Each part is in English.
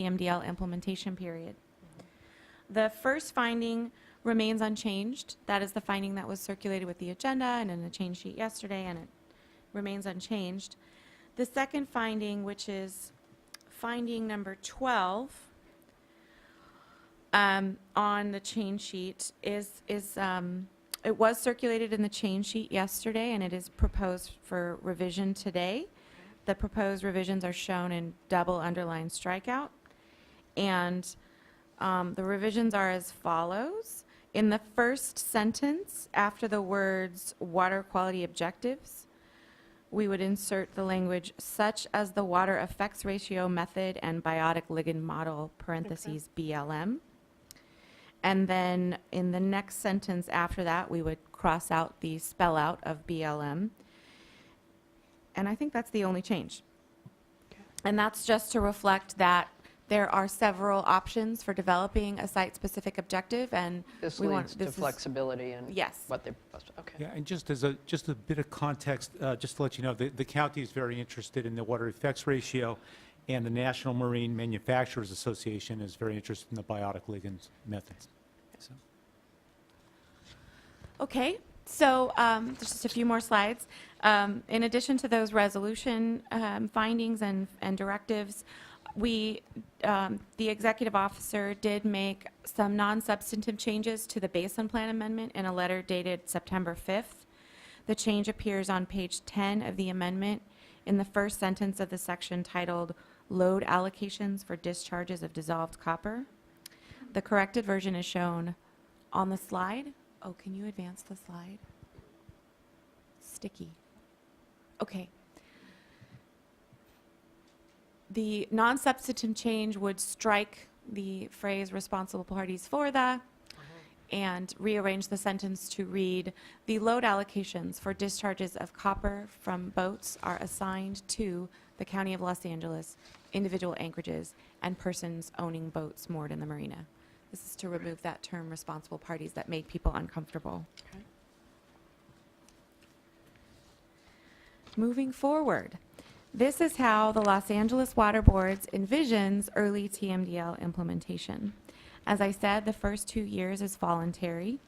MDL implementation period. The first finding remains unchanged. That is the finding that was circulated with the agenda and in the change sheet yesterday, and it remains unchanged. The second finding, which is finding number 12 on the change sheet, is it was circulated in the change sheet yesterday, and it is proposed for revision today. The proposed revisions are shown in double underlined strikeout. And the revisions are as follows. In the first sentence, after the words water quality objectives, we would insert the language such as the water effects ratio method and biotic ligand model, parentheses, BLM. And then in the next sentence after that, we would cross out the spell out of BLM. And I think that's the only change. And that's just to reflect that there are several options for developing a site-specific objective, and This we leads want to flexibility and Yes. what they proposed. Okay. Yeah, and just as a bit of context, just to let you know, the county is very interested in the water effects ratio, and the National Marine Manufacturers Association is very interested in the biotic ligands methods. So. Okay, so there's just a few more slides. In addition to those resolution findings and directives, the executive officer did make some non-substantive changes to the basin plan amendment in a letter dated September 5th. The change appears on page 10 of the amendment in the first sentence of the section titled Load Allocations for Discharges of Dissolved Copper. The corrected version is shown on the slide. Oh, can you advance the slide? Sticky. Okay. The non-substantive change would strike the phrase responsible parties for the and rearrange the sentence to read, the load allocations for discharges of copper from boats are assigned to the County of Los Angeles, individual anchorages, and persons owning boats moored in the marina. This is to remove that term responsible parties that made people uncomfortable. Okay. Moving forward, this is how the Los Angeles Water Boards envisions early TMDL implementation. As I said, the first 2 years is voluntary,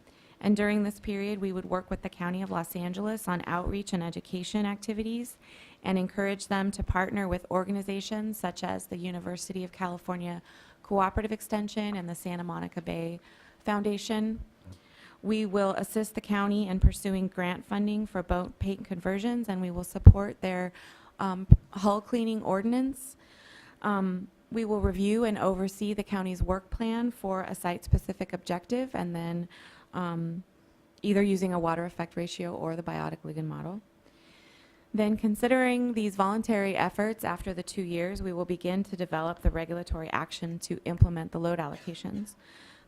and during this period, we would work with the County of Los Angeles on outreach and education activities and encourage them to partner with organizations such as the University of California Cooperative Extension and the Santa Monica Bay Foundation. We will assist the county in pursuing grant funding for boat paint conversions, and we will support their hull cleaning ordinance. We will review and oversee the county's work plan for a site-specific objective, and then either using a water effect ratio or the biotic ligand model. Then, considering these voluntary efforts after the 2 years, we will begin to develop the regulatory action to implement the load allocations.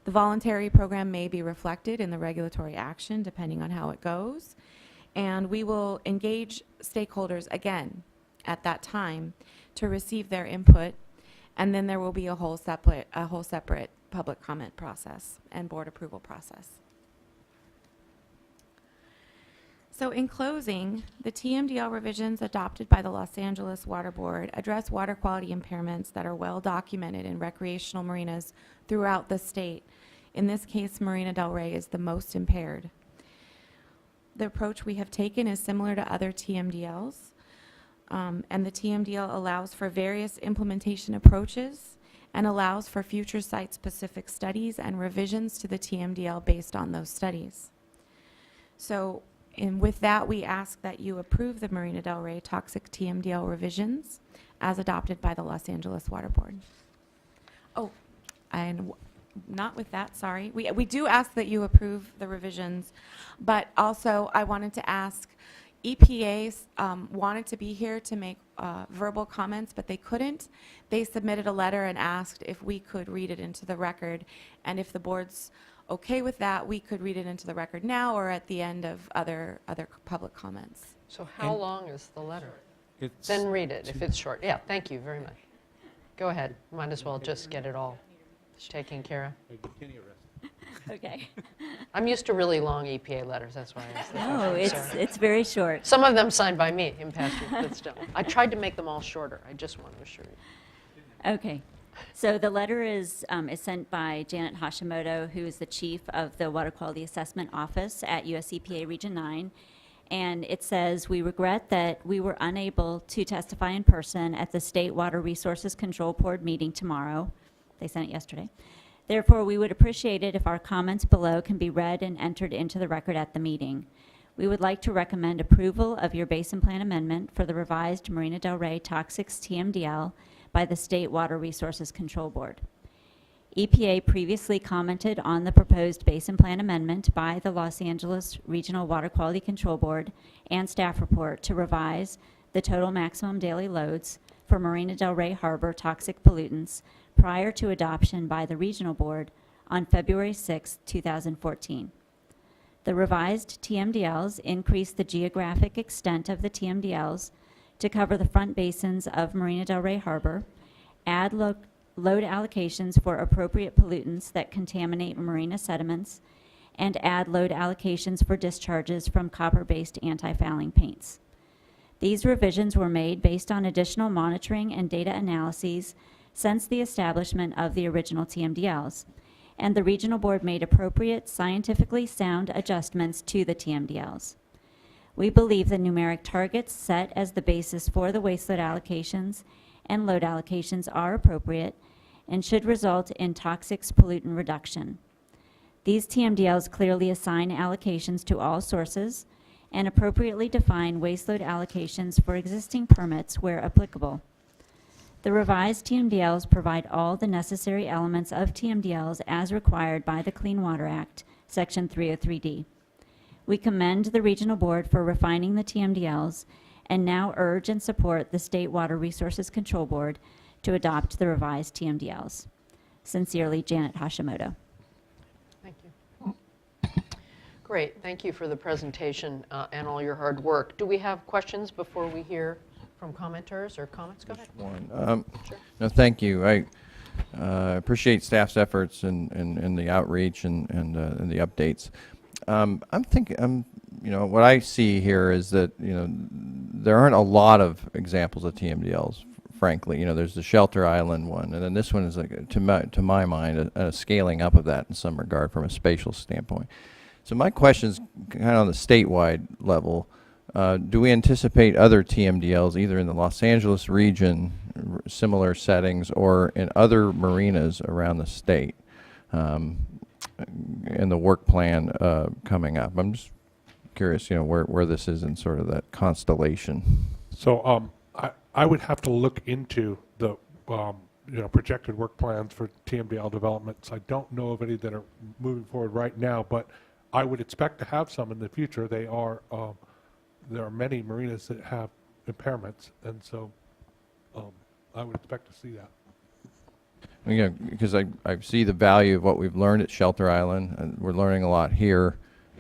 The voluntary program may be reflected in the regulatory action depending on how it goes, and we will engage stakeholders again at that time to receive their input, and then there will be a whole separate public comment process and board approval process. So in closing, the TMDL revisions adopted by the Los Angeles Water Board address water quality impairments that are well documented in recreational marinas throughout the state. In this case, Marina Del Rey is the most impaired. The approach we have taken is similar to other TMDLs, and the TMDL allows for various implementation approaches and allows for future site-specific studies and revisions to the TMDL based on those studies. So, and with that, we ask that you approve the Marina Del Rey toxic TMDL revisions as adopted by the Los Angeles Water Board. Oh, and not with that, sorry. We do ask that you approve the revisions, but also I wanted to ask, EPA wanted to be here to make verbal comments, but they couldn't. They submitted a letter and asked if we could read it into the record, and if the board's okay with that, we could read it into the record now or at the end of other public comments. So how long is the letter? It's Then read it if it's short. Yeah, thank you very much. Go ahead. Might as well just get it all taken care of. Okay. I'm used to really long EPA letters, that's why I asked the No, question. it's very short. Some of them signed by me in past years, but still. I tried to make them all shorter. I just want to assure you. Okay. So the letter is sent by Janet Hashimoto, who is the chief of the Water Quality Assessment Office at US EPA Region 9. And it says, "We regret that we were unable to testify in person at the State Water Resources Control Board meeting tomorrow." They sent it yesterday. "Therefore, we would appreciate it if our comments below can be read and entered into the record at the meeting. We would like to recommend approval of your Basin Plan Amendment for the revised Marina Del Rey Toxics TMDL by the State Water Resources Control Board. EPA previously commented on the proposed Basin Plan Amendment by the Los Angeles Regional Water Quality Control Board and staff report to revise the total maximum daily loads for Marina Del Rey Harbor toxic pollutants prior to adoption by the Regional Board on February 6, 2014. The revised TMDLs increase the geographic extent of the TMDLs to cover the front basins of Marina Del Rey Harbor, add load allocations for appropriate pollutants that contaminate marina sediments, and add load allocations for discharges from copper-based anti-fouling paints. These revisions were made based on additional monitoring and data analyses since the establishment of the original TMDLs, and the Regional Board made appropriate, scientifically sound adjustments to the TMDLs. We believe the numeric targets set as the basis for the waste load allocations and load allocations are appropriate and should result in toxics pollutant reduction. These TMDLs clearly assign allocations to all sources and appropriately define waste load allocations for existing permits where applicable. The revised TMDLs provide all the necessary elements of TMDLs as required by the Clean Water Act, Section 303D. We commend the Regional Board for refining the TMDLs and now urge and support the State Water Resources Control Board to adopt the revised TMDLs. Sincerely, Janet Hashimoto. Thank you. Great, thank you for the presentation and all your hard work. Do we have questions before we hear from commenters or comments? Go ahead. One. Sure. No, thank you. I appreciate staff's efforts and the outreach and the updates. I'm thinking, what I see here is that, there aren't a lot of examples of TMDLs, frankly. There's the Shelter Island one, and then this one is, like, to my mind, a scaling up of that in some regard from a spatial standpoint. So my question is kind of on the statewide level. Do we anticipate other TMDLs either in the Los Angeles region, similar settings, or in other marinas around the state in the work plan coming up? I'm just curious, where this is in sort of that constellation. So I would have to look into the projected work plans for TMDL developments. I don't know of any that are moving forward right now, but I would expect to have some in the future. There are many marinas that have impairments, and so I would expect to see that. Yeah, because I see the value of what we've learned at Shelter Island, and we're learning a lot here,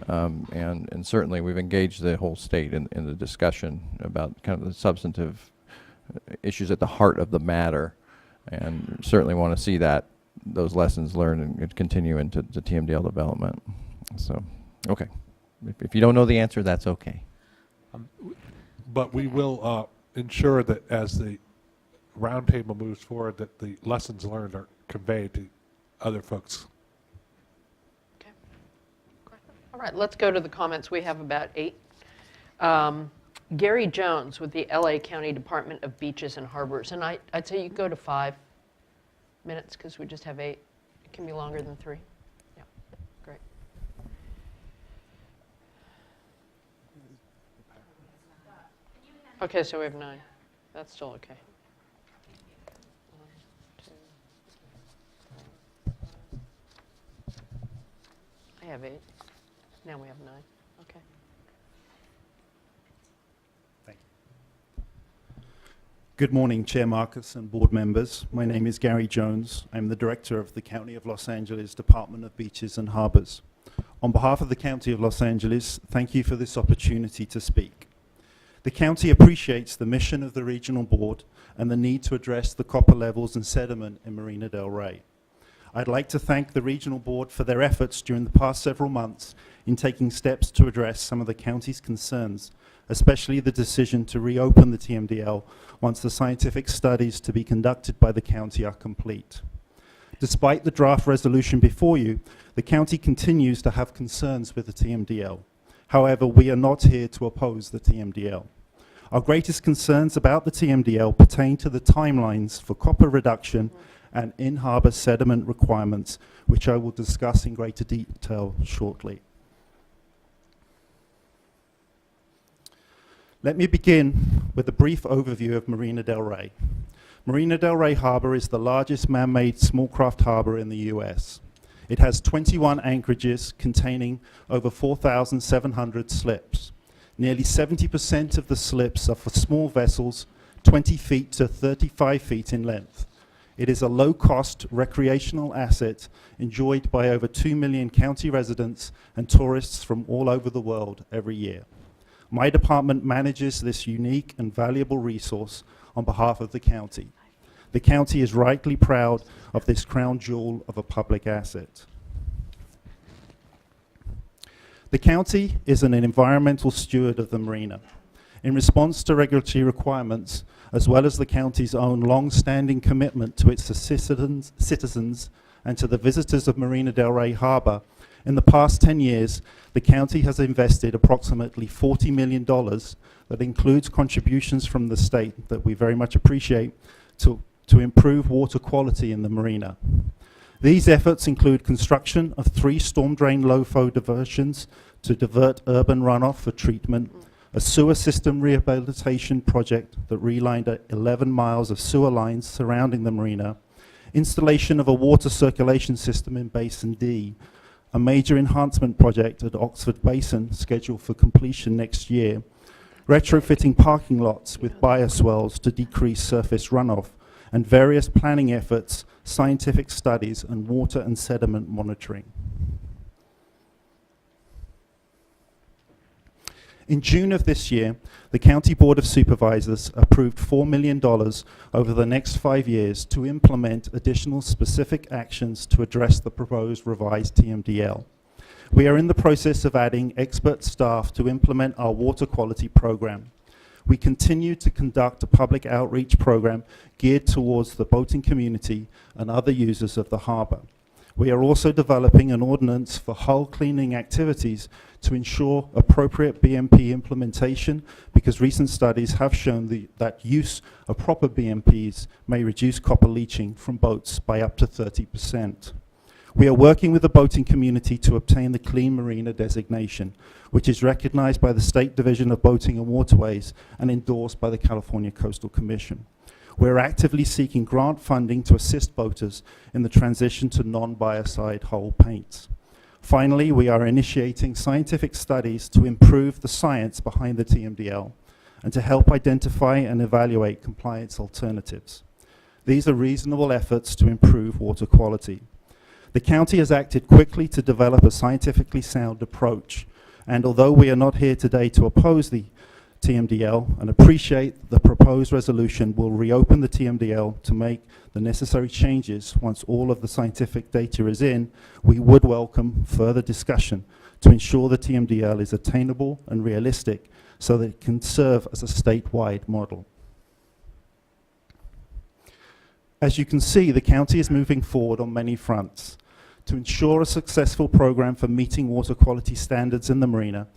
and certainly we've engaged the whole state in the discussion about kind of the substantive issues at the heart of the matter, and certainly want to see those lessons learned and continue into the TMDL development. So, okay. If you don't know the answer, that's okay. But we will ensure that as the roundtable moves forward, that the lessons learned are conveyed to other folks. Okay. All right, let's go to the comments. We have about 8. Gary Jones with the LA County Department of Beaches and Harbors. And I'd say you go to 5 minutes because we just have 8. It can be longer than 3. Yeah, great. Okay, so we have 9. That's still okay. 1, 2. I have 8. Now we have 9. Okay. Good morning, Chair Marcus and board members. My name is Gary Jones. I'm the Director of the County of Los Angeles Department of Beaches and Harbors. On behalf of the County of Los Angeles, thank you for this opportunity to speak. The county appreciates the mission of the Regional Board and the need to address the copper levels and sediment in Marina Del Rey. I'd like to thank the Regional Board for their efforts during the past several months in taking steps to address some of the county's concerns, especially the decision to reopen the TMDL once the scientific studies to be conducted by the county are complete. Despite the draft resolution before you, the county continues to have concerns with the TMDL. However, we are not here to oppose the TMDL. Our greatest concerns about the TMDL pertain to the timelines for copper reduction and in-harbor sediment requirements, which I will discuss in greater detail shortly. Let me begin with a brief overview of Marina del Rey. Marina del Rey Harbor is the largest man-made small craft harbor in the US. It has 21 anchorages containing over 4,700 slips. Nearly 70% of the slips are for small vessels, 20 feet to 35 feet in length. It is a low-cost recreational asset enjoyed by over 2 million county residents and tourists from all over the world every year. My department manages this unique and valuable resource on behalf of the county. The county is rightly proud of this crown jewel of a public asset. The county is an environmental steward of the marina. In response to regulatory requirements, as well as the county's own long-standing commitment to its citizens and to the visitors of Marina del Rey Harbor, in the past 10 years, the county has invested approximately $40 million, that includes contributions from the state that we very much appreciate, to improve water quality in the marina. These efforts include construction of 3 storm drain low-flow diversions to divert urban runoff for treatment, a sewer system rehabilitation project that relined 11 miles of sewer lines surrounding the marina, installation of a water circulation system in Basin D, a major enhancement project at Oxford Basin scheduled for completion next year, retrofitting parking lots with bioswales to decrease surface runoff, and various planning efforts, scientific studies, and water and sediment monitoring. In June of this year, the County Board of Supervisors approved $4 million over the next 5 years to implement additional specific actions to address the proposed revised TMDL. We are in the process of adding expert staff to implement our water quality program. We continue to conduct a public outreach program geared towards the boating community and other users of the harbor. We are also developing an ordinance for hull cleaning activities to ensure appropriate BMP implementation, because recent studies have shown that use of proper BMPs may reduce copper leaching from boats by up to 30%. We are working with the boating community to obtain the Clean Marina designation, which is recognized by the State Division of Boating and Waterways and endorsed by the California Coastal Commission. We're actively seeking grant funding to assist boaters in the transition to non-biocide hull paints. Finally, we are initiating scientific studies to improve the science behind the TMDL and to help identify and evaluate compliance alternatives. These are reasonable efforts to improve water quality. The county has acted quickly to develop a scientifically sound approach, and although we are not here today to oppose the TMDL and appreciate the proposed resolution will reopen the TMDL to make the necessary changes once all of the scientific data is in, we would welcome further discussion to ensure the TMDL is attainable and realistic so that it can serve as a statewide model. As you can see, the county is moving forward on many fronts. To ensure a successful program for meeting water quality standards in the marina,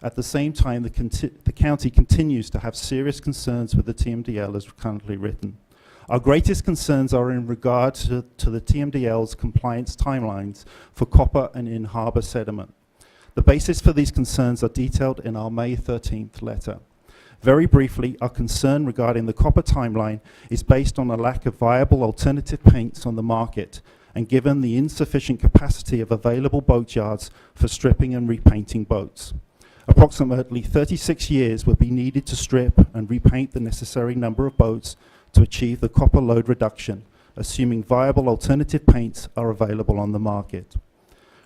at the same time, the county continues to have serious concerns with the TMDL as currently written. Our greatest concerns are in regard to the TMDL's compliance timelines for copper and in-harbor sediment. The basis for these concerns are detailed in our May 13th letter. Very briefly, our concern regarding the copper timeline is based on a lack of viable alternative paints on the market, and given the insufficient capacity of available boatyards for stripping and repainting boats. Approximately 36 years will be needed to strip and repaint the necessary number of boats to achieve the copper load reduction, assuming viable alternative paints are available on the market.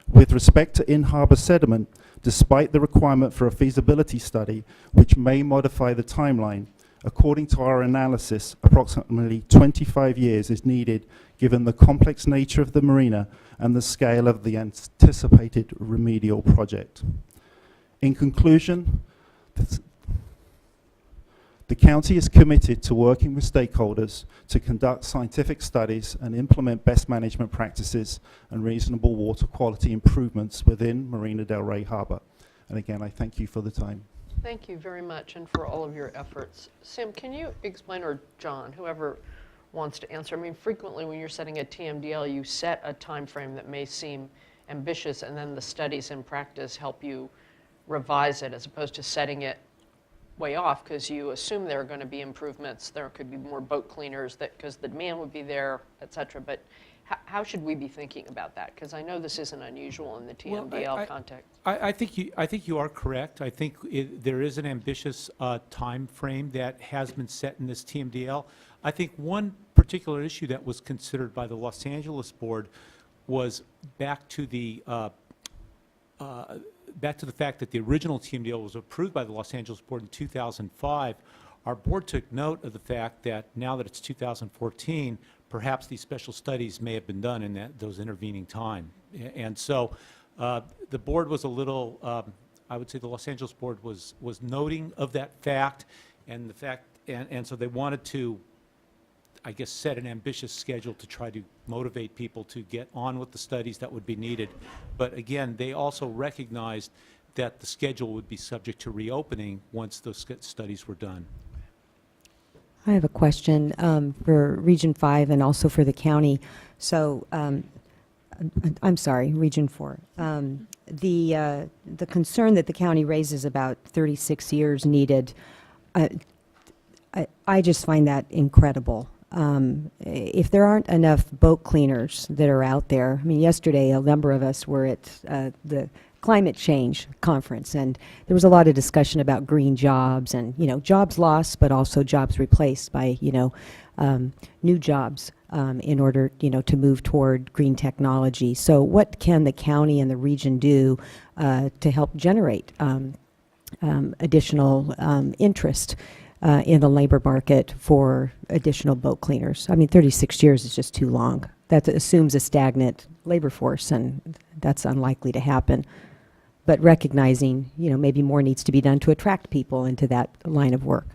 With respect to in-harbor sediment, despite the requirement for a feasibility study, which may modify the timeline, According to our analysis, approximately 25 years is needed given the complex nature of the marina and the scale of the anticipated remedial project. In conclusion, the county is committed to working with stakeholders to conduct scientific studies and implement best management practices and reasonable water quality improvements within Marina del Rey Harbor. And again, I thank you for the time. Thank you very much and for all of your efforts. Sim, can you explain, or John, whoever wants to answer, I mean, frequently when you're setting a TMDL, you set a time frame that may seem ambitious, and then the studies in practice help you revise it, as opposed to setting it way off because you assume there are going to be improvements. There could be more boat cleaners because the demand would be there, et cetera. But how should we be thinking about that? Because I know this isn't unusual in the TMDL context. I think you are correct. I think there is an ambitious time frame that has been set in this TMDL. I think one particular issue that was considered by the Los Angeles board was back to the fact that the original TMDL was approved by the Los Angeles board in 2005. Our board took note of the fact that now that it's 2014, perhaps these special studies may have been done in those intervening time. And so the board was a little, I would say the Los Angeles board was noting of that fact, and so they wanted to, I guess, set an ambitious schedule to try to motivate people to get on with the studies that would be needed. But again, they also recognized that the schedule would be subject to reopening once those studies were done. I have a question for Region 5 and also for the county. So, I'm sorry, Region 4. The concern that the county raises about 36 years needed, I just find that incredible. If there aren't enough boat cleaners that are out there, I mean, yesterday a number of us were at the climate change conference, and there was a lot of discussion about green jobs and, you know, jobs lost, but also jobs replaced by, you know, new jobs in order, you know, to move toward green technology. So what can the county and the region do to help generate additional interest in the labor market for additional boat cleaners? I mean, 36 years is just too long. That assumes a stagnant labor force, and that's unlikely to happen. But recognizing, you know, maybe more needs to be done to attract people into that line of work,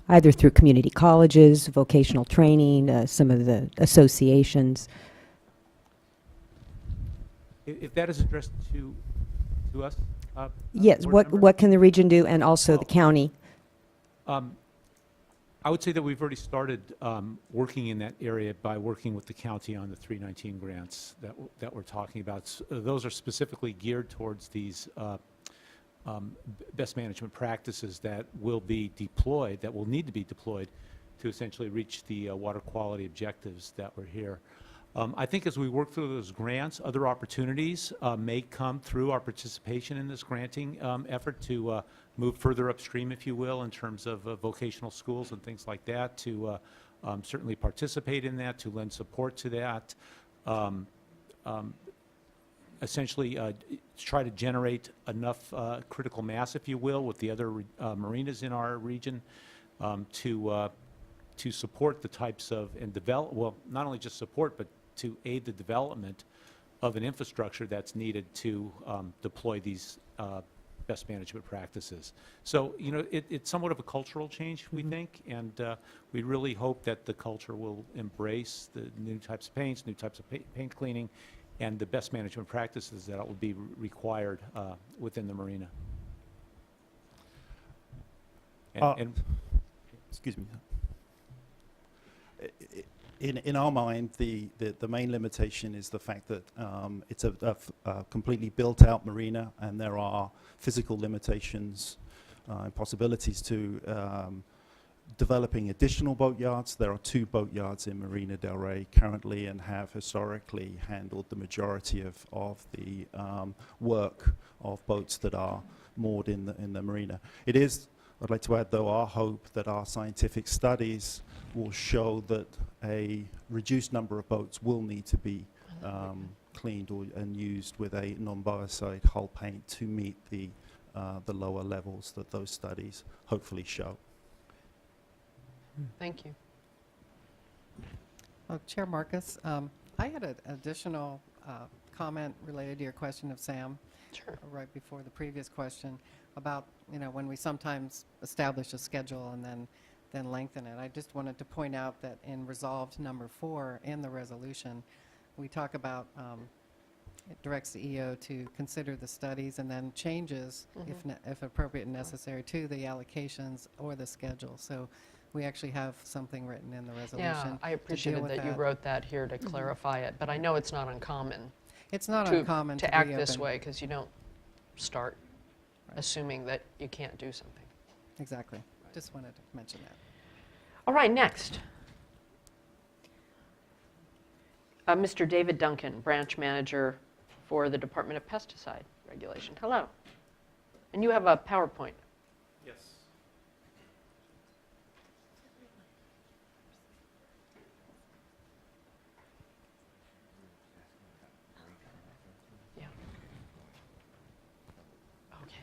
either through community colleges, vocational training, some of the associations. If that is addressed to us? Yes, board member? what can the region do, and also the county? I would say that we've already started working in that area by working with the county on the 319 grants that we're talking about. Those are specifically geared towards these best management practices that will be deployed, that will need to be deployed to essentially reach the water quality objectives that were here. I think as we work through those grants, other opportunities may come through our participation in this granting effort to move further upstream, if you will, in terms of vocational schools and things like that, to certainly participate in that, to lend support to that, essentially try to generate enough critical mass, if you will, with the other marinas in our region to support the types of, and develop, well, not only just support, but to aid the development of an infrastructure that's needed to deploy these best management practices. So, you know, it's somewhat of a cultural change, we think, and we really hope that the culture will embrace the new types of paints, new types of paint cleaning, and the best management practices that will be required within the marina. And Excuse me. In our mind, the main limitation is the fact that it's a completely built-out marina, and there are physical limitations and possibilities to developing additional boatyards. There are 2 boatyards in Marina del Rey currently and have historically handled the majority of the work of boats that are moored in the marina. It is, I'd like to add, though, our hope that our scientific studies will show that a reduced number of boats will need to be cleaned and used with a non-biocide hull paint to meet the lower levels that those studies hopefully show. Thank you. Oh, Chair Marcus, I had an additional comment related to your question of Sam Sure. right before the previous question about, when we sometimes establish a schedule and then lengthen it. I just wanted to point out that in resolved number 4 in the resolution, we talk about, it directs the EO to consider the studies and then changes, if appropriate and necessary, to the allocations or the schedule. So we actually have something written in the resolution. Yeah, I to deal appreciated with that you wrote that here to clarify it, but I know it's not uncommon It's not to uncommon to act this reopen. way, because you don't start assuming that you can't do something. Exactly. Just wanted to mention that. All right, next. Mr. David Duncan, Branch Manager for the Department of Pesticide Regulation. Hello. And you have a PowerPoint. Yes. Yeah. Okay.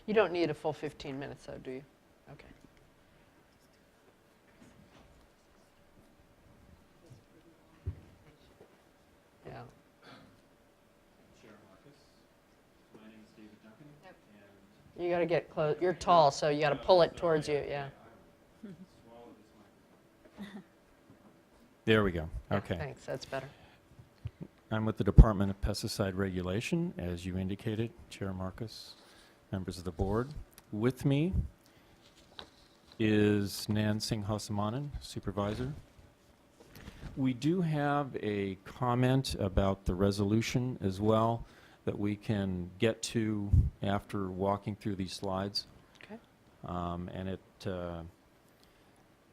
You don't need a full 15 minutes, though, do you? Okay. Yeah. Chair Marcus, my name is David Duncan, You got to get close. You're tall, so you got to pull it towards you. Yeah. There we go. Okay. Thanks. That's better. I'm with the Department of Pesticide Regulation, as you indicated, Chair Marcus, members of the board. With me is Nan Singh Hasamanan, Supervisor. We do have a comment about the resolution as well that we can get to after walking through these slides. Okay.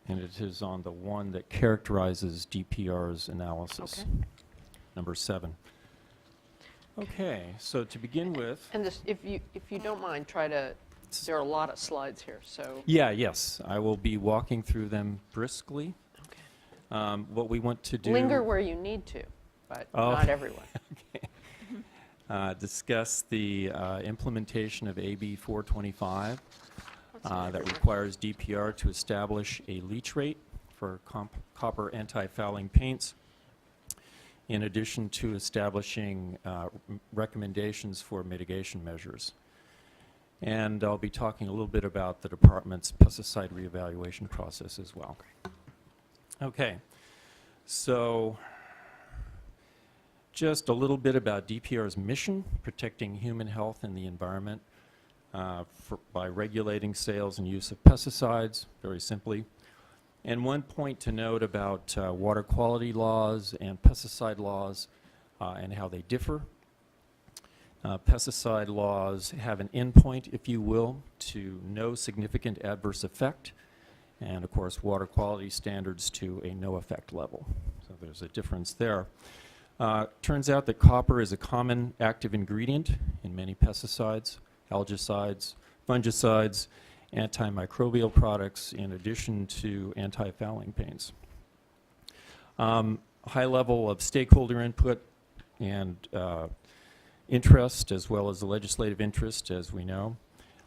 And it is on the one that characterizes DPR's analysis. Okay. Number 7. Okay, so to begin with, And this, if you don't mind, try to. There are a lot of slides here, so. yes, I will be walking through them briskly. Okay. What we want to do. Linger where you need to, but not everyone. Discuss the implementation of AB 425 that requires DPR to establish a leach rate for copper anti-fouling paints, in addition to establishing recommendations for mitigation measures. And I'll be talking a little bit about the department's pesticide reevaluation process as well. Okay, so just a little bit about DPR's mission, protecting human health and the environment by regulating sales and use of pesticides, very simply. And one point to note about water quality laws and pesticide laws and how they differ. Pesticide laws have an endpoint, if you will, to no significant adverse effect, and of course water quality standards to a no effect level. So there's a difference there. Turns out that copper is a common active ingredient in many pesticides, algicides, fungicides, antimicrobial products, in addition to anti-fouling paints. High level of stakeholder input and interest, as well as the legislative interest, as we know.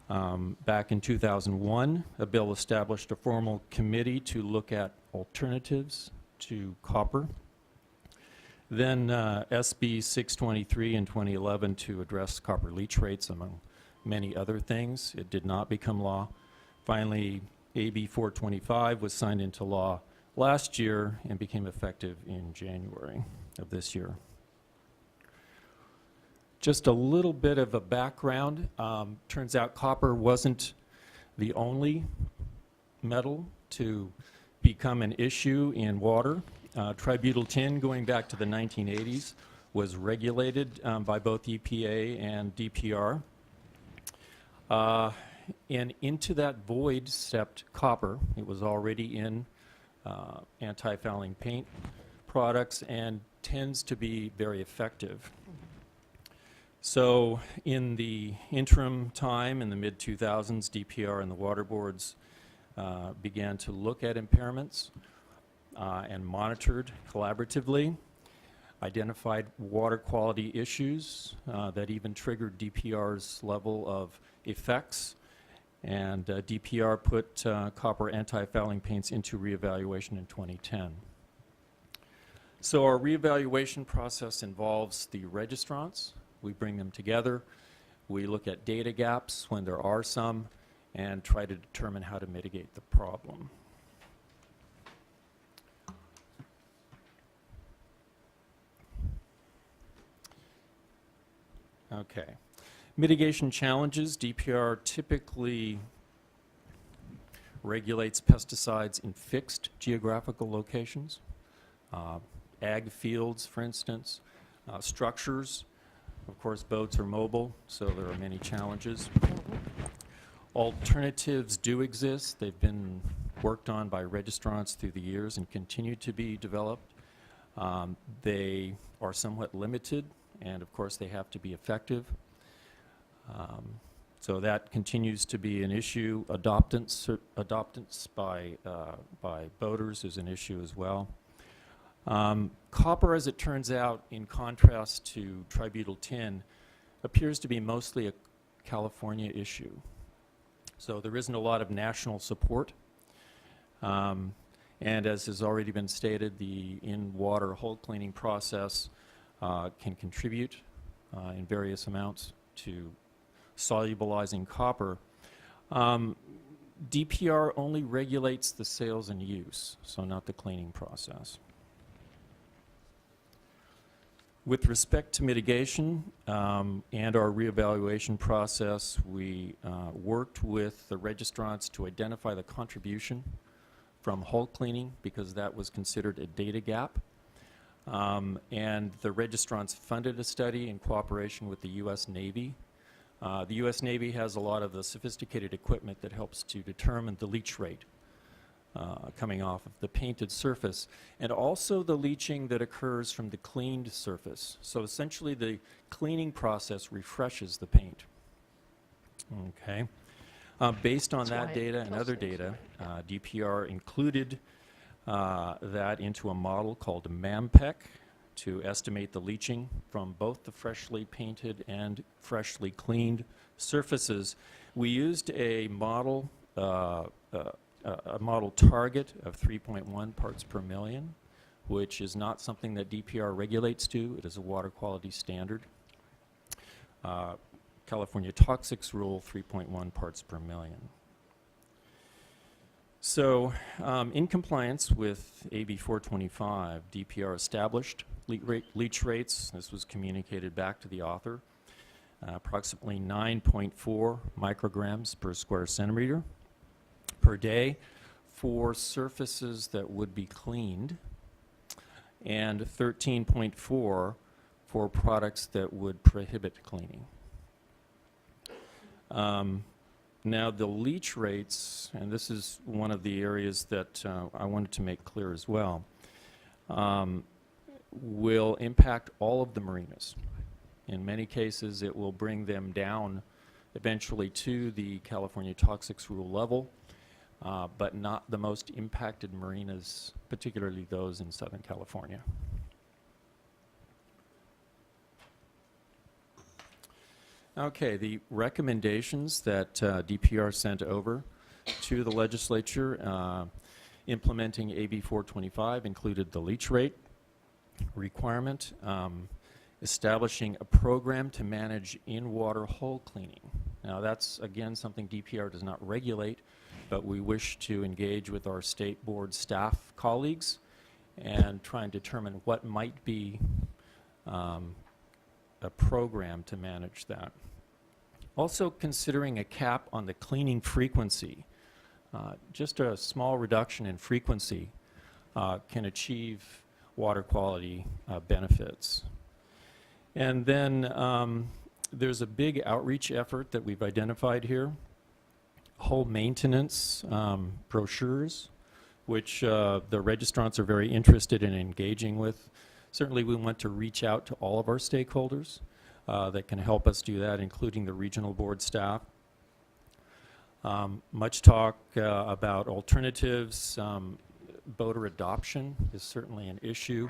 Back in 2001, a bill established a formal committee to look at alternatives to copper. Then SB 623 in 2011 to address copper leach rates, among many other things. It did not become law. Finally, AB 425 was signed into law last year and became effective in January of this year. Just a little bit of a background. Turns out copper wasn't the only metal to become an issue in water. Tributyl tin, going back to the 1980s, was regulated by both EPA and DPR. And into that void stepped copper. It was already in anti-fouling paint products and tends to be very effective. So in the interim time, in the mid-2000s, DPR and the water boards began to look at impairments and monitored collaboratively. identified water quality issues that even triggered DPR's level of effects. And DPR put copper anti-fouling paints into reevaluation in 2010. So our reevaluation process involves the registrants. We bring them together. We look at data gaps when there are some and try to determine how to mitigate the problem. Okay. Mitigation challenges. DPR typically regulates pesticides in fixed geographical locations. Ag fields, for instance. Structures. Of course, boats are mobile, so there are many challenges. Alternatives do exist. They've been worked on by registrants through the years and continue to be developed. They are somewhat limited, and of course they have to be effective. So that continues to be an issue. Adoptance by boaters is an issue as well. Copper, as it turns out, in contrast to tributyl tin, appears to be mostly a California issue. So there isn't a lot of national support. And as has already been stated, the in-water hull cleaning process can contribute in various amounts to solubilizing copper. DPR only regulates the sales and use, so not the cleaning process. With respect to mitigation and our reevaluation process, we worked with the registrants to identify the contribution from hull cleaning because that was considered a data gap. And the registrants funded a study in cooperation with the U.S. Navy. The U.S. Navy has a lot of the sophisticated equipment that helps to determine the leach rate coming off of the painted surface, and also the leaching that occurs from the cleaned surface. So essentially the cleaning process refreshes the paint. Okay. Based on that data and other data, DPR included that into a model called MAMPEC to estimate the leaching from both the freshly painted and freshly cleaned surfaces. We used a model target of 3.1 parts per million, which is not something that DPR regulates to. It is a water quality standard. California Toxics Rule, 3.1 parts per million. So in compliance with AB 425, DPR established leach rates. This was communicated back to the author. Approximately 9.4 micrograms per square centimeter per day for surfaces that would be cleaned, and 13.4 for products that would prohibit cleaning. Now the leach rates, and this is one of the areas that I wanted to make clear as well, will impact all of the marinas. In many cases, it will bring them down eventually to the California Toxics Rule level, but not the most impacted marinas, particularly those in Southern California. Okay, the recommendations that DPR sent over to the legislature implementing AB 425 included the leach rate requirement, establishing a program to manage in-water hull cleaning. Now that's, again, something DPR does not regulate, but we wish to engage with our state board staff colleagues and try and determine what might be a program to manage that. Also considering a cap on the cleaning frequency. Just a small reduction in frequency can achieve water quality benefits. And then there's a big outreach effort that we've identified here. Hull maintenance brochures, which the registrants are very interested in engaging with. Certainly we want to reach out to all of our stakeholders that can help us do that, including the regional board staff. Much talk about alternatives. Boater adoption is certainly an issue.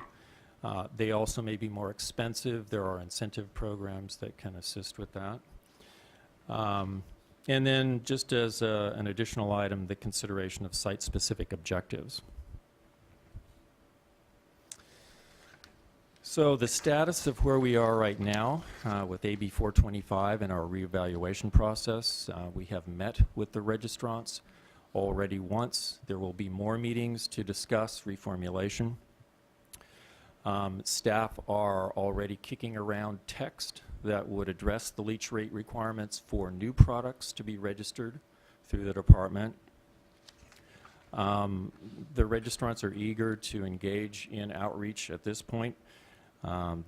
They also may be more expensive. There are incentive programs that can assist with that. And then just as an additional item, the consideration of site-specific objectives. So the status of where we are right now with AB 425 and our reevaluation process, we have met with the registrants already once. There will be more meetings to discuss reformulation. Staff are already kicking around text that would address the leach rate requirements for new products to be registered through the department. The registrants are eager to engage in outreach at this point.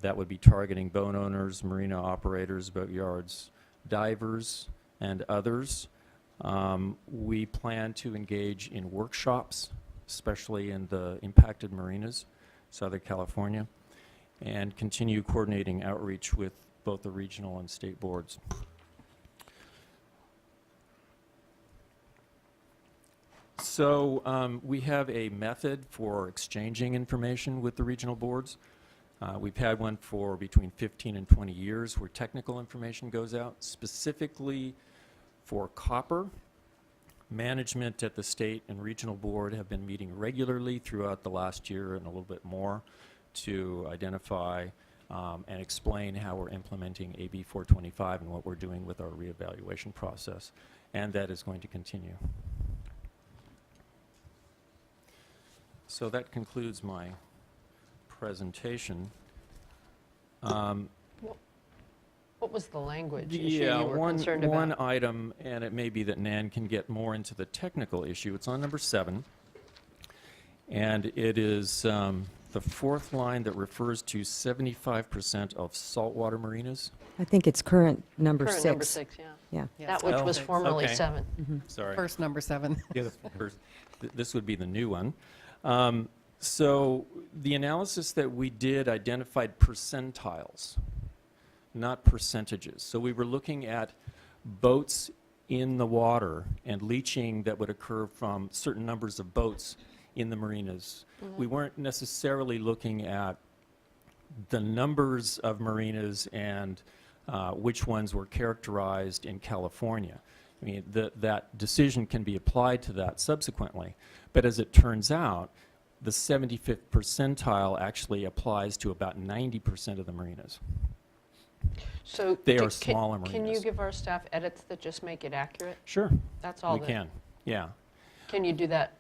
That would be targeting boat owners, marina operators, boatyards, divers, and others. We plan to engage in workshops, especially in the impacted marinas, Southern California, and continue coordinating outreach with both the regional and state boards. So we have a method for exchanging information with the regional boards. We've had one for between 15 and 20 years where technical information goes out. Specifically for copper, management at the state and regional board have been meeting regularly throughout the last year and a little bit more to identify and explain how we're implementing AB 425 and what we're doing with our reevaluation process. And that is going to continue. So that concludes my presentation. What was the language issue Yeah, you were concerned about? one item, and it may be that Nan can get more into the technical issue. It's on number 7, and it is the fourth line that refers to 75% of saltwater marinas. I think it's current number Current 6. number 6, yeah. Yeah. Yes. That which Oh, was formerly okay. 7. Sorry. First number 7. Yeah, the- First, this would be the new one. So the analysis that we did identified percentiles, not percentages. So we were looking at boats in the water and leaching that would occur from certain numbers of boats in the marinas. We weren't necessarily looking at the numbers of marinas and which ones were characterized in California. I mean, that decision can be applied to that subsequently. But as it turns out, the 75th percentile actually applies to about 90% of the marinas. So They ca- are smaller Can you marinas. give our staff edits that just make it accurate? Sure, That's all we that. can, yeah. Can you do that?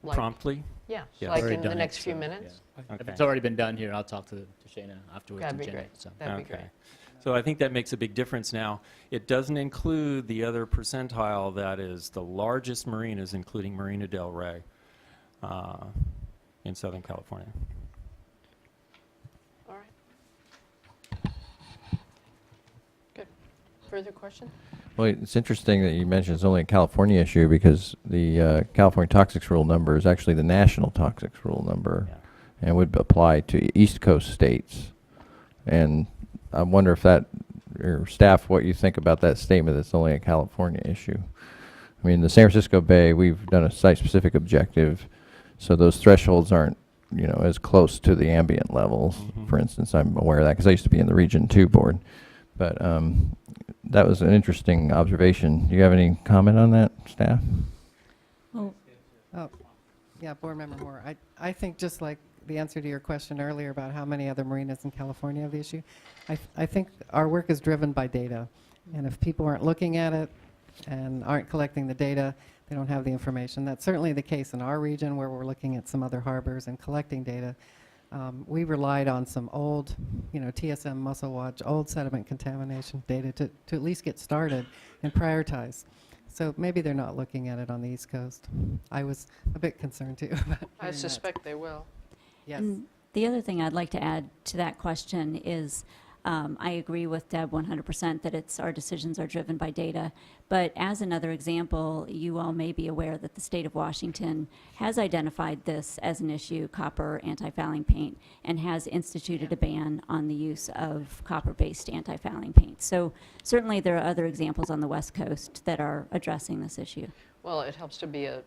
Like, Promptly? Yeah, Yes. like Already in the done it, next few so, minutes? yeah. If Okay. it's already been done here, I'll talk to Shayna afterwards. That'd and be Jenna, great. so. That'd be Okay. great. So I think that makes a big difference now. It doesn't include the other percentile that is the largest marinas, including Marina del Rey in Southern California. All right. Good. Further question? Well, it's interesting that you mentioned it's only a California issue because the California Toxics Rule number is actually the national Toxics Rule number Yeah. and would apply to East Coast states. And I wonder if that, or staff, what you think about that statement that it's only a California issue. I mean, the San Francisco Bay, we've done a site-specific objective, so those thresholds aren't, you know, as close to the ambient levels. Mhm. For instance, I'm aware of that because I used to be in the Region 2 board. But that was an interesting observation. Do you have any comment on that, staff? Oh, yeah, Board Member Moore. I think just like the answer to your question earlier about how many other marinas in California have the issue, I think our work is driven by data. And if people aren't looking at it and aren't collecting the data, they don't have the information. That's certainly the case in our region where we're looking at some other harbors and collecting data. We relied on some old, TSM Mussel Watch, old sediment contamination data to at least get started and prioritize. So maybe they're not looking at it on the East Coast. I was a bit concerned too about I hearing that. suspect they will. Yes. And the other thing I'd like to add to that question is I agree with Deb 100% that our decisions are driven by data. But as another example, you all may be aware that the state of Washington has identified this as an issue, copper anti-fouling paint, and has instituted a ban on the use of copper-based anti-fouling paint. So certainly there are other examples on the West Coast that are addressing this issue. Well, it helps to be a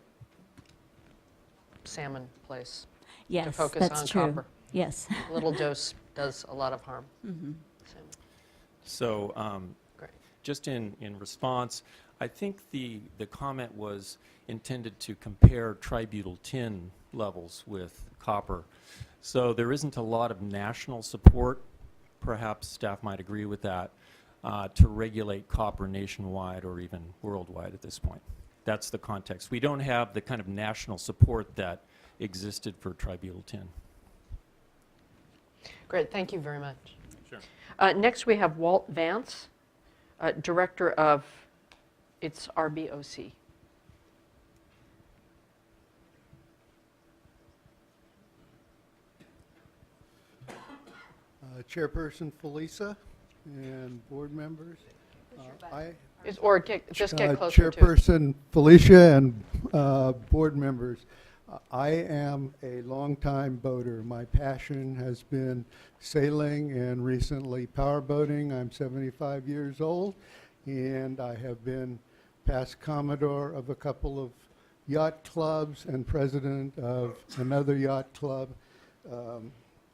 salmon place to Yes, focus that's on true. copper. Yes. A little dose does a lot of harm. So, So great. just in response, I think the comment was intended to compare tributyl tin levels with copper. So there isn't a lot of national support, perhaps staff might agree with that, to regulate copper nationwide or even worldwide at this point. That's the context. We don't have the kind of national support that existed for tributyl tin. Great, thank you very much. Sure. Next, we have Walt Vance, Director of its RBOC. Chairperson Felisa and board members. Just get closer to it. Chairperson Felicia and board members. I am a longtime boater. My passion has been sailing and recently powerboating. I'm 75 years old, and I have been past commodore of a couple of yacht clubs and president of another yacht club.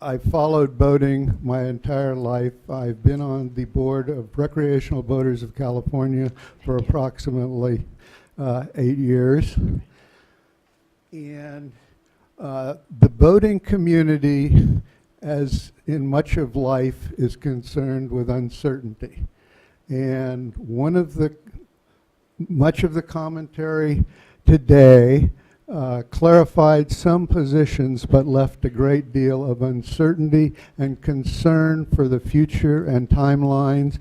I've followed boating my entire life. I've been on the board of Recreational Boaters of California for approximately 8 years. And the boating community, as in much of life, is concerned with uncertainty. And much of the commentary today clarified some positions, but left a great deal of uncertainty and concern for the future and timelines.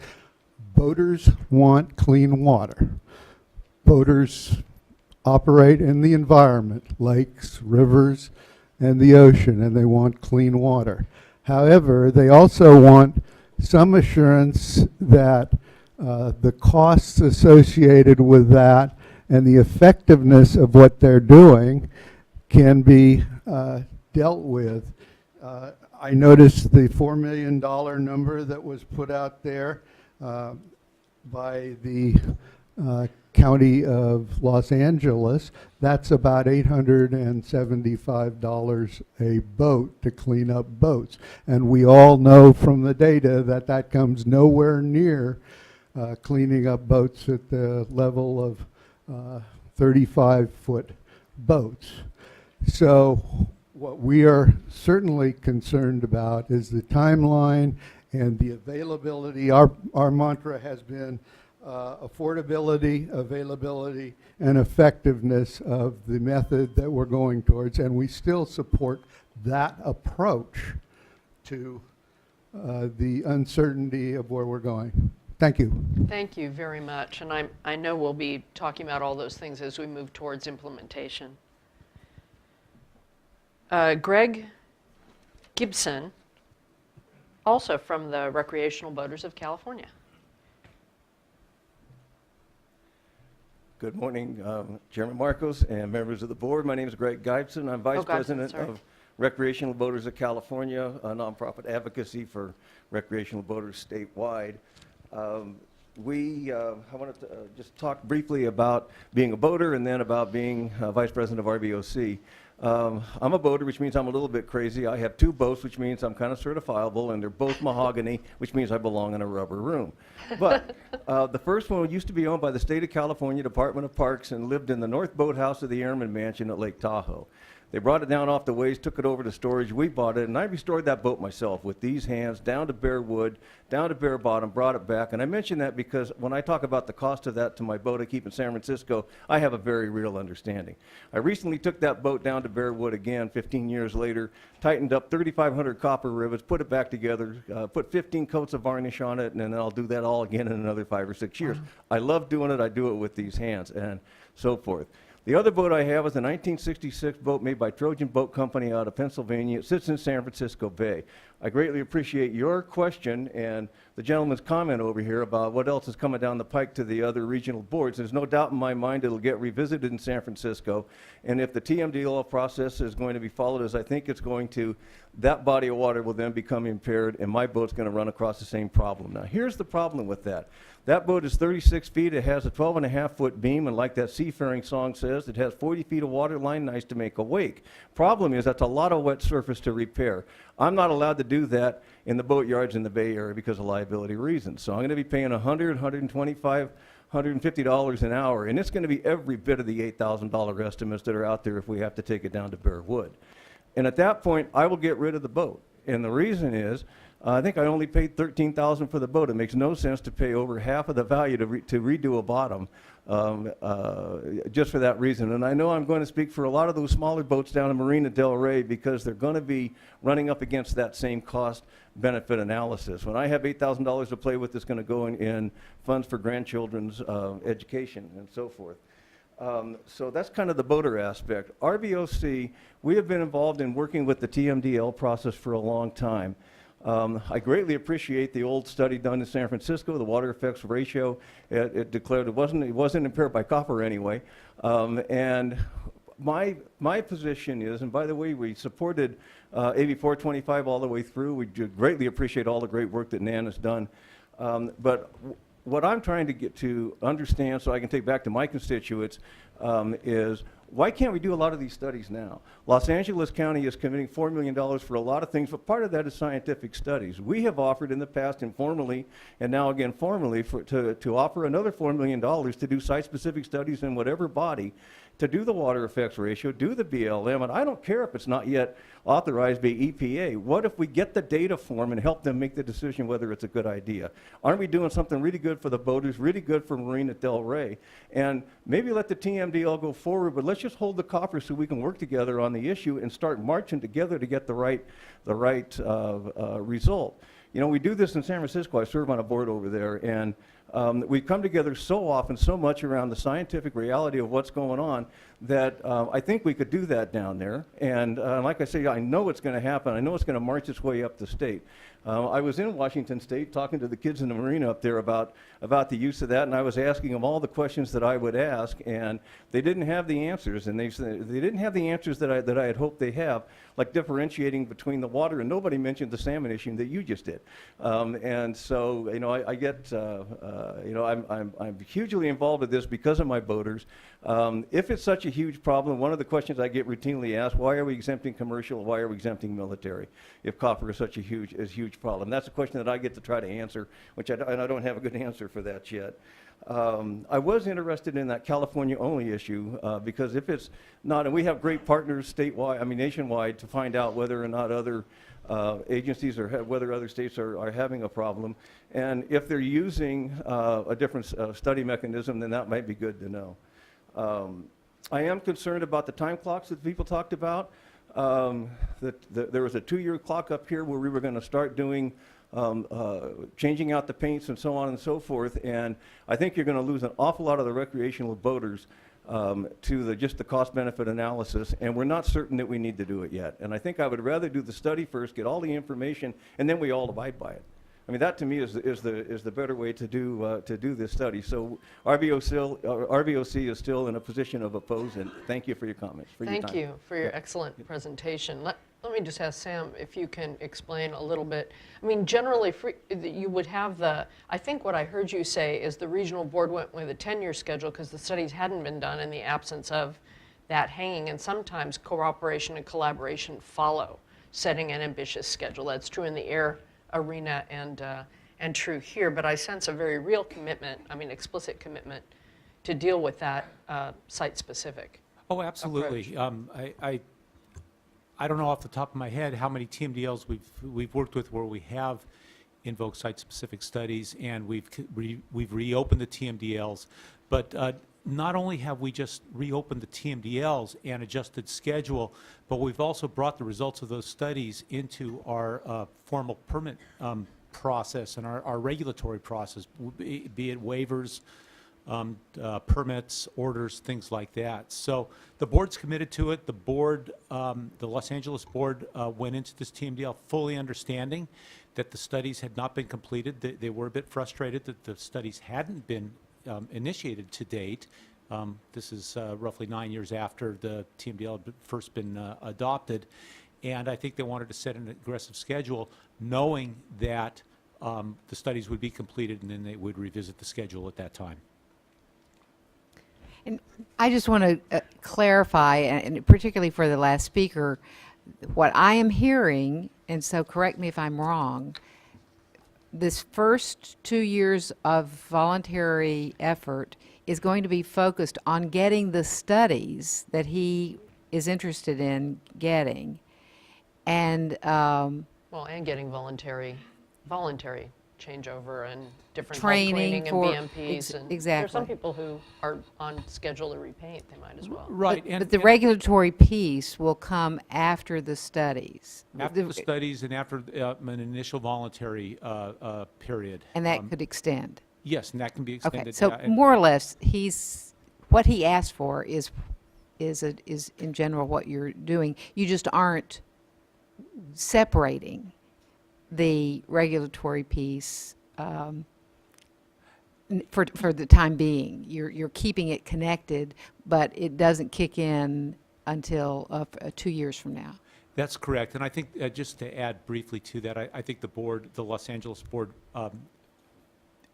Boaters want clean water. Boaters operate in the environment, lakes, rivers, and the ocean, and they want clean water. However, they also want some assurance that the costs associated with that and the effectiveness of what they're doing can be dealt with. I noticed the $4 million number that was put out there by the County of Los Angeles. That's about $875 a boat to clean up boats. And we all know from the data that that comes nowhere near cleaning up boats at the level of 35-foot boats. So what we are certainly concerned about is the timeline and the availability. Our mantra has been affordability, availability, and effectiveness of the method that we're going towards, and we still support that approach to the uncertainty of where we're going. Thank you. Thank you very much. And I know we'll be talking about all those things as we move towards implementation. Greg Gibson, also from the Recreational Boaters of California. Good morning, Chairman Marcos and members of the board. My name is Greg Gibson. I'm Vice President of Recreational Boaters of California, a nonprofit advocacy for recreational boaters statewide. I wanted to just talk briefly about being a boater and then about being Vice President of RBOC. I'm a boater, which means I'm a little bit crazy. I have 2 boats, which means I'm kind of certifiable, and they're both mahogany, which means I belong in a rubber room. But the first one used to be owned by the State of California Department of Parks and lived in the North Boathouse of the Airman Mansion at Lake Tahoe. They brought it down off the ways, took it over to storage. We bought it, and I restored that boat myself with these hands, down to bare wood, down to bare bottom, brought it back. And I mention that because when I talk about the cost of that to my boat I keep in San Francisco, I have a very real understanding. I recently took that boat down to bare wood again 15 years later, tightened up 3,500 copper rivets, put it back together, put 15 coats of varnish on it, and then I'll do that all again in another 5 or 6 years. I love doing it. I do it with these hands and so forth. The other boat I have is a 1966 boat made by Trojan Boat Company out of Pennsylvania. It sits in San Francisco Bay. I greatly appreciate your question and the gentleman's comment over here about what else is coming down the pike to the other regional boards. There's no doubt in my mind it'll get revisited in San Francisco. And if the TMDL process is going to be followed as I think it's going to, that body of water will then become impaired and my boat's going to run across the same problem. Now, here's the problem with that. That boat is 36 feet. It has a 12.5-foot beam, and like that seafaring song says, says it has 40 feet of water line, nice to make a wake. Problem is that's a lot of wet surface to repair. I'm not allowed to do that in the boat yards in the Bay Area because of liability reasons. So I'm going to be paying $100, $125, $150 an hour, and it's going to be every bit of the $8,000 estimates that are out there if we have to take it down to bare wood. And at that point, I will get rid of the boat. And the reason is, I think I only paid $13,000 for the boat. It makes no sense to pay over half of the value to redo a bottom just for that reason. And I know I'm going to speak for a lot of those smaller boats down in Marina Del Rey because they're going to be running up against that same cost-benefit analysis. When I have $8,000 to play with, it's going to go in funds for grandchildren's education and so forth. So that's kind of the boater aspect. RBOC, we have been involved in working with the TMDL process for a long time. I greatly appreciate the old study done in San Francisco, the water effects ratio. It declared it wasn't impaired by copper anyway. And my position is, and by the way, we supported AB 425 all the way through. We do greatly appreciate all the great work that Nan has done. But what I'm trying to get to understand so I can take back to my constituents is why can't we do a lot of these studies now? Los Angeles County is committing $4 million for a lot of things, but part of that is scientific studies. We have offered in the past informally and now again formally to offer another $4 million to do site-specific studies in whatever body to do the water effects ratio, do the BLM, and I don't care if it's not yet authorized by EPA. What if we get the data form and help them make the decision whether it's a good idea? Aren't we doing something really good for the boaters, really good for Marina Del Rey? And maybe let the TMDL go forward, but let's just hold the copper so we can work together on the issue and start marching together to get the right result. You know, we do this in San Francisco. I serve on a board over there, and we come together so often, so much around the scientific reality of what's going on that I think we could do that down there. And like I say, I know it's going to happen. I know it's going to march its way up the state. I was in Washington State talking to the kids in the marina up there about the use of that, and I was asking them all the questions that I would ask, and they didn't have the answers, and they didn't have the answers that I had hoped they have, like differentiating between the water, and nobody mentioned the salmon issue that you just did. And so, you know, I get, you know, I'm hugely involved with this because of my boaters. If it's such a huge problem, one of the questions I get routinely asked, why are we exempting commercial, why are we exempting military, if copper is such a huge problem? That's a question that I get to try to answer, which and I don't have a good answer for that yet. I was interested in that California-only issue because if it's not, and we have great partners statewide, I mean nationwide, to find out whether or not other agencies or whether other states are having a problem. And if they're using a different study mechanism, then that might be good to know. I am concerned about the time clocks that people talked about. There was a 2-year clock up here where we were going to start doing changing out the paints and so on and so forth, and I think you're going to lose an awful lot of the recreational boaters to just the cost-benefit analysis, and we're not certain that we need to do it yet. And I think I would rather do the study first, get all the information, and then we all abide by it. I mean, that to me is the better way to do this study. So RBOC is still in a position of oppose, and thank you for your comments. Thank you for your excellent presentation. Let me just ask Sam if you can explain a little bit. I mean, generally, you would have I think what I heard you say is the regional board went with a 10-year schedule because the studies hadn't been done in the absence of that hanging, and sometimes cooperation and collaboration follow setting an ambitious schedule. That's true in the air arena and true here, but I sense a very real commitment, I mean explicit commitment, to deal with that site-specific. Oh, absolutely. I don't know off the top of my head how many TMDLs we've worked with where we have invoked site-specific studies, and we've reopened the TMDLs, but not only have we just reopened the TMDLs and adjusted schedule, but we've also brought the results of those studies into our formal permit process and our regulatory process, be it waivers, permits, orders, things like that. So the board's committed to it. The board, the Los Angeles board went into this TMDL fully understanding that the studies had not been completed. They were a bit frustrated that the studies hadn't been initiated to date. This is roughly 9 years after the TMDL had first been adopted. And I think they wanted to set an aggressive schedule, knowing that the studies would be completed and then they would revisit the schedule at that time. And I just want to clarify, and particularly for the last speaker, what I am hearing, and so correct me if I'm wrong, this first 2 years of voluntary effort is going to be focused on getting the studies that he is interested in getting. And Well, and getting voluntary changeover and different bulk Training cleaning and for- BMPs. And there's exactly. some people who are on schedule to repaint, they might as well. Right. but the regulatory piece will come after the studies. After the studies and after an initial voluntary period. And that could extend. Yes, and that can be extended. Okay, so yeah, and- more or less, what he asked for is in general what you're doing. You just aren't separating the regulatory piece for the time being. You're keeping it connected, but it doesn't kick in until 2 years from now. That's correct. And I think, just to add briefly to that, I think the board, the Los Angeles board,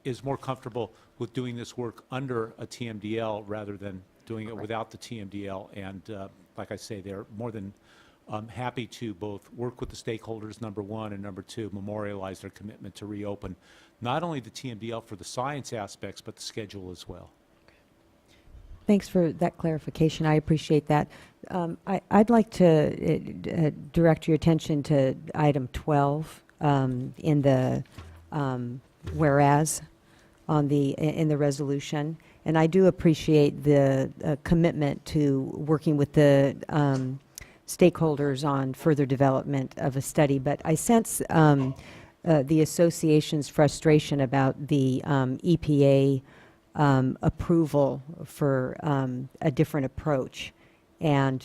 is more comfortable with doing this work under a TMDL rather than doing it without the TMDL. And like I say, they're more than happy to both work with the stakeholders, number one, and number two, memorialize their commitment to reopen not only the TMDL for the science aspects, but the schedule as well. Thanks for that clarification. I appreciate that. I'd like to direct your attention to item 12 in the whereas in the resolution. And I do appreciate the commitment to working with the stakeholders on further development of a study. But I sense the association's frustration about the EPA approval for a different approach. And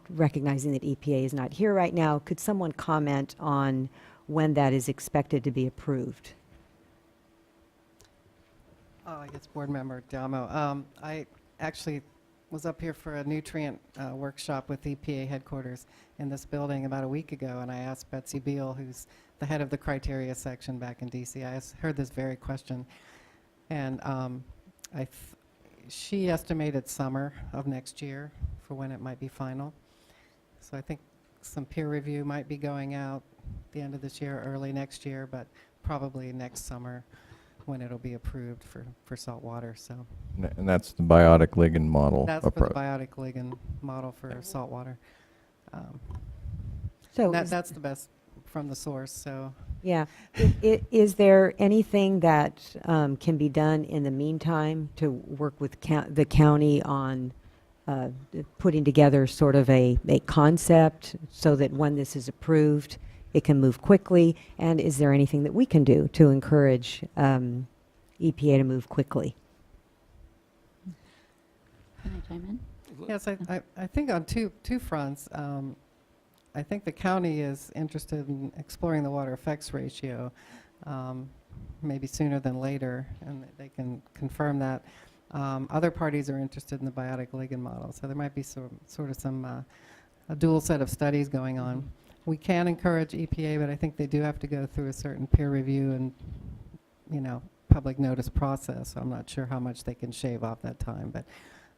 recognizing that EPA is not here right now, could someone comment on when that is expected to be approved? I guess Board Member Damo. I actually was up here for a nutrient workshop with EPA headquarters in this building about a week ago, and I asked Betsy Beal, who's the head of the criteria section back in DC, I heard this very question, and she estimated summer of next year for when it might be final. So I think some peer review might be going out the end of this year, early next year, but probably next summer when it'll be approved for salt water. So And that's the biotic ligand model that's for approach. the biotic ligand model for salt water. So That's the best from the source. So yeah. Is there anything that can be done in the meantime to work with the county on putting together sort of a concept so that when this is approved, it can move quickly? And is there anything that we can do to encourage EPA to move quickly? Can I chime in? yes, I think on two fronts. I think the county is interested in exploring the water effects ratio, maybe sooner than later, and they can confirm that. Other parties are interested in the biotic ligand model, so there might be a dual set of studies going on. We can encourage EPA, but I think they do have to go through a certain peer review and, public notice process. So I'm not sure how much they can shave off that time,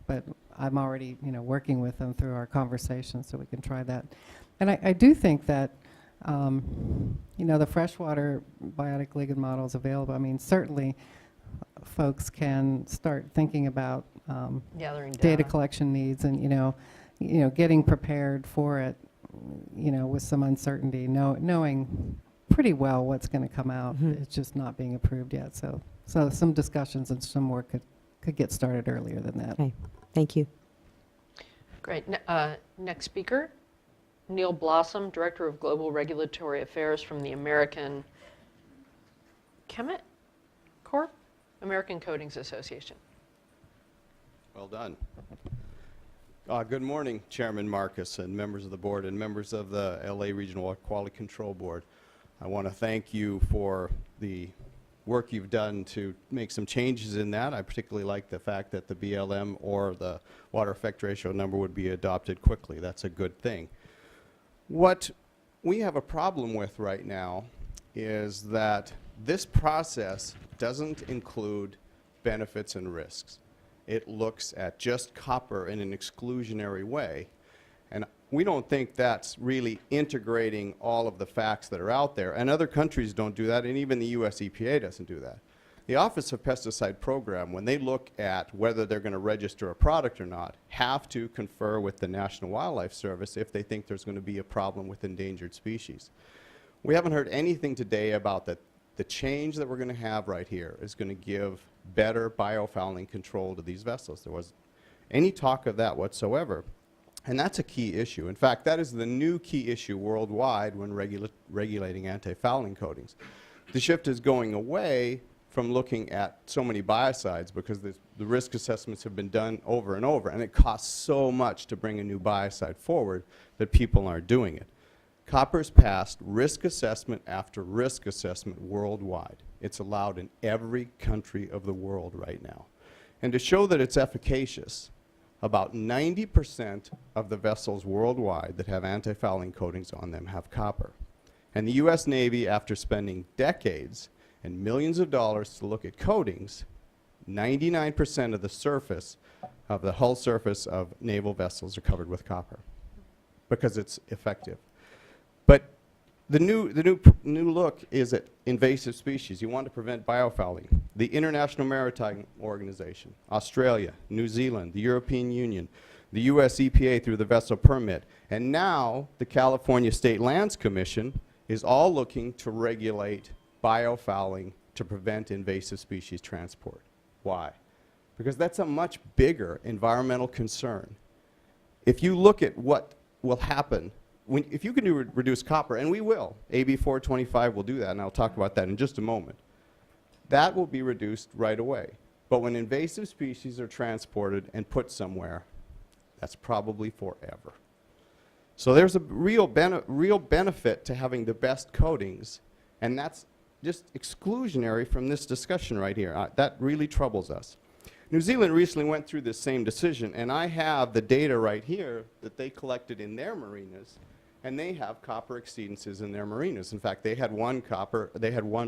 but I'm already, working with them through our conversations, so we can try that. And I do think that, the freshwater biotic ligand model is available. I mean, certainly folks can start thinking about Gathering data data. collection needs and, getting prepared for it, with some uncertainty, knowing pretty well what's going to come out. It's just not being approved yet. So some discussions and some work could get started earlier than that. Okay, thank you. Great. Next speaker, Neil Blossom, Director of Global Regulatory Affairs from the American Chemet Corp? American Coatings Association. Well done. Good morning, Chairman Marcus and members of the board and members of the LA Regional Water Quality Control Board. I want to thank you for the work you've done to make some changes in that. I particularly like the fact that the BLM or the water effect ratio number would be adopted quickly. That's a good thing. What we have a problem with right now is that this process doesn't include benefits and risks. it looks at just copper in an exclusionary way. And we don't think that's really integrating all of the facts that are out there. And other countries don't do that, and even the US EPA doesn't do that. The Office of Pesticide Program, when they look at whether they're going to register a product or not, have to confer with the National Wildlife Service if they think there's going to be a problem with endangered species. We haven't heard anything today about that. The change that we're going to have right here is going to give better biofouling control to these vessels. There was any talk of that whatsoever. And that's a key issue. In fact, that is the new key issue worldwide when regulating anti-fouling coatings. The shift is going away from looking at so many biocides because the risk assessments have been done over and over, and it costs so much to bring a new biocide forward that people aren't doing it. Copper's passed risk assessment after risk assessment worldwide. It's allowed in every country of the world right now. And to show that it's efficacious, about 90% of the vessels worldwide that have anti-fouling coatings on them have copper. And the US Navy, after spending decades and millions of dollars to look at coatings, 99% of the surface, of the hull surface of naval vessels are covered with copper because it's effective. But the new look is at invasive species. You want to prevent biofouling. The International Maritime Organization, Australia, New Zealand, the European Union, the US EPA through the vessel permit, and now the California State Lands Commission is all looking to regulate biofouling to prevent invasive species transport. Why? Because that's a much bigger environmental concern. If you look at what will happen, if you can reduce copper, and we will, AB 425 will do that, and I'll talk about that in just a moment, that will be reduced right away. But when invasive species are transported and put somewhere, that's probably forever. So there's a real benefit to having the best coatings, and that's just exclusionary from this discussion right here. That really troubles us. New Zealand recently went through this same decision, and I have the data right here that they collected in their marinas, and they have copper exceedances in their marinas. In fact, they had one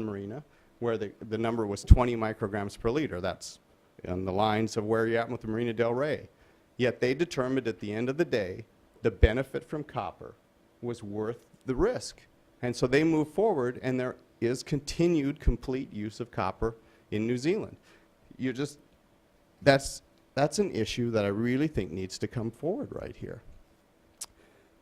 marina where the number was 20 micrograms per liter. That's on the lines of where you're at with the Marina del Rey. Yet they determined at the end of the day, the benefit from copper was worth the risk. And so they moved forward, and there is continued complete use of copper in New Zealand. That's an issue that I really think needs to come forward right here.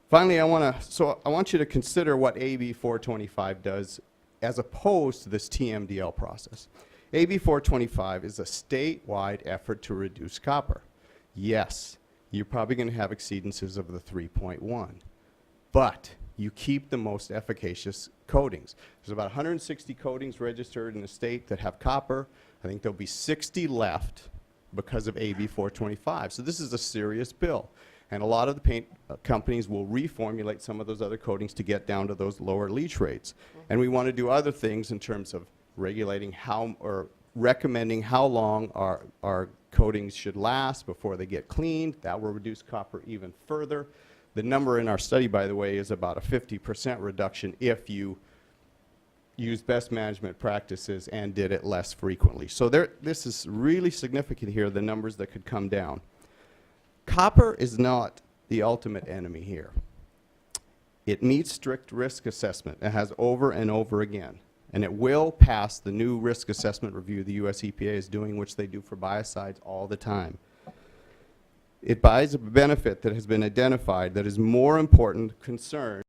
Finally, I want you to consider what AB 425 does as opposed to this TMDL process. AB 425 is a statewide effort to reduce copper. Yes, you're probably going to have exceedances of the 3.1, but you keep the most efficacious coatings. There's about 160 coatings registered in the state that have copper. I think there'll be 60 left because of AB 425. So this is a serious bill. And a lot of the paint companies will reformulate some of those other coatings to get down to those lower leach rates. And we want to do other things in terms of regulating how, or recommending how long our coatings should last before they get cleaned. That will reduce copper even further. The number in our study, by the way, is about a 50% reduction if you use best management practices and did it less frequently. So this is really significant here, the numbers that could come down. Copper is not the ultimate enemy here. It meets strict risk assessment. It has over and over again. And it will pass the new risk assessment review the US EPA is doing, which they do for biocides all the time. It buys a benefit that has been identified that is more important concern